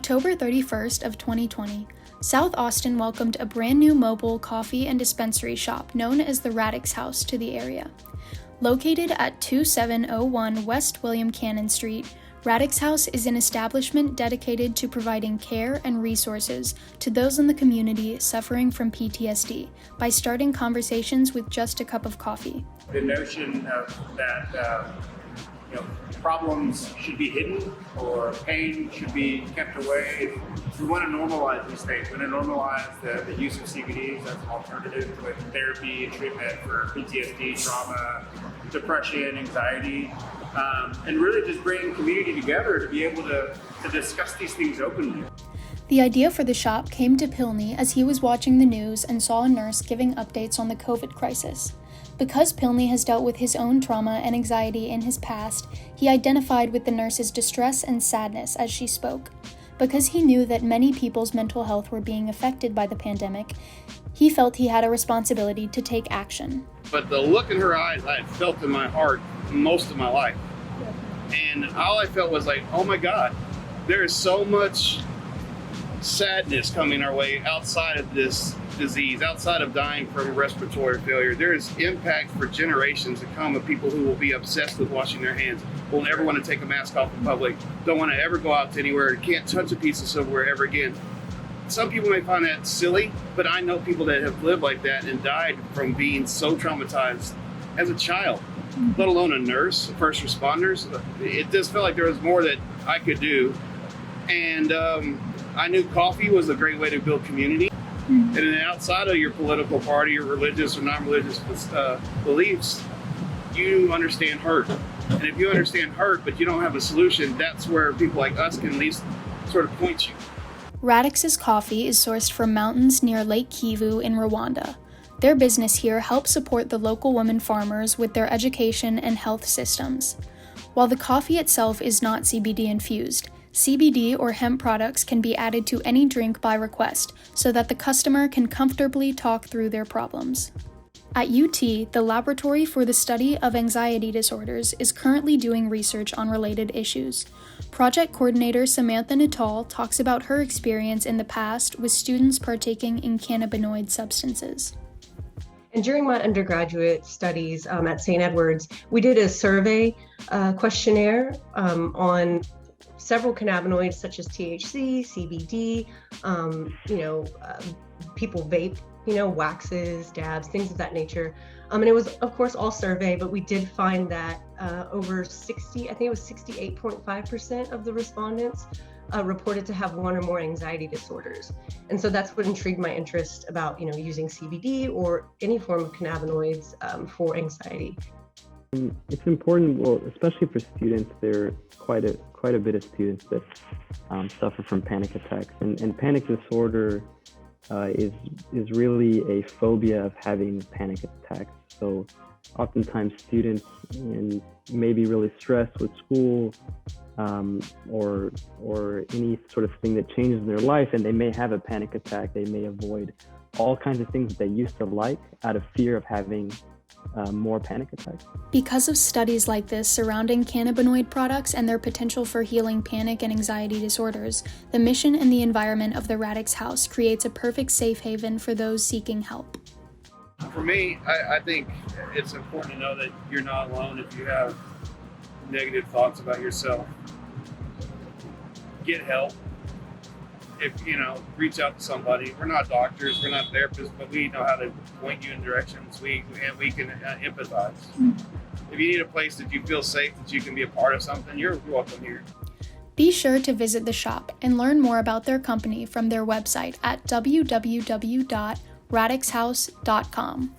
October 31st of 2020, South Austin welcomed a brand new mobile coffee and dispensary shop known as the Radix House to the area. Located at 2701 West William Cannon Street, Radix House is an establishment dedicated to providing care and resources to those in the community suffering from PTSD by starting conversations with just a cup of coffee. The notion of that problems should be hidden or pain should be kept away. We want to normalize these things. We want to normalize the use of CBDs as an alternative to therapy and treatment for PTSD, trauma, depression, anxiety, and really just bring community together to be able to discuss these things openly. The idea for the shop came to Pilney as he was watching the news and saw a nurse giving updates on the COVID crisis. Because Pilney has dealt with his own trauma and anxiety in his past, he identified with the nurse's distress and sadness as she spoke. Because he knew that many people's mental health were being affected by the pandemic, he felt he had a responsibility to take action. But the look in her eyes, I had felt in my heart most of my life. And all I felt was like, oh my God, there is so much sadness coming our way outside of this disease, outside of dying from respiratory failure. There is impact for generations to come of people who will be obsessed with washing their hands, will never want to take a mask off in public, don't want to ever go out to anywhere, can't touch a piece of silverware ever again. Some people may find that silly, but I know people that have lived like that and died from being so traumatized as a child, let alone a nurse, first responders. It just felt like there was more that I could do. And I knew coffee was a great way to build community. And then outside of your political party or religious or non-religious beliefs, you understand hurt. And if you understand hurt, but you don't have a solution, that's where people like us can at least sort of point you. Radix's coffee is sourced from mountains near Lake Kivu in Rwanda. Their business here helps support the local women farmers with their education and health systems. While the coffee itself is not CBD infused, CBD or hemp products can be added to any drink by request so that the customer can comfortably talk through their problems. At UT, the Laboratory for the Study of Anxiety Disorders is currently doing research on related issues. Project coordinator Samantha Natal talks about her experience in the past with students partaking in cannabinoid substances. And during my undergraduate studies at St. Edward's, we did a survey questionnaire on several cannabinoids such as THC, CBD, people vape, waxes, dabs, things of that nature. And it was, of course, all survey, but we did find that over 68.5% of the respondents reported to have one or more anxiety disorders. And so that's what intrigued my interest about, using CBD or any form of cannabinoids for anxiety. It's important, well, especially for students. There are quite a bit of students that suffer from panic attacks, and panic disorder is really a phobia of having panic attacks. So oftentimes students may be really stressed with school or any sort of thing that changes in their life, and they may have a panic attack. They may avoid all kinds of things that they used to like out of fear of having more panic attacks. Because of studies like this surrounding cannabinoid products and their potential for healing panic and anxiety disorders, the mission and the environment of the Radix House creates a perfect safe haven for those seeking help. For me, I think it's important to know that you're not alone if you have negative thoughts about yourself. Get help. Reach out to somebody. We're not doctors, we're not therapists, but we know how to point you in directions. We can empathize. If you need a place that you feel safe, that you can be a part of something, you're welcome here. Be sure to visit the shop and learn more about their company from their website at www.radixhouse.com.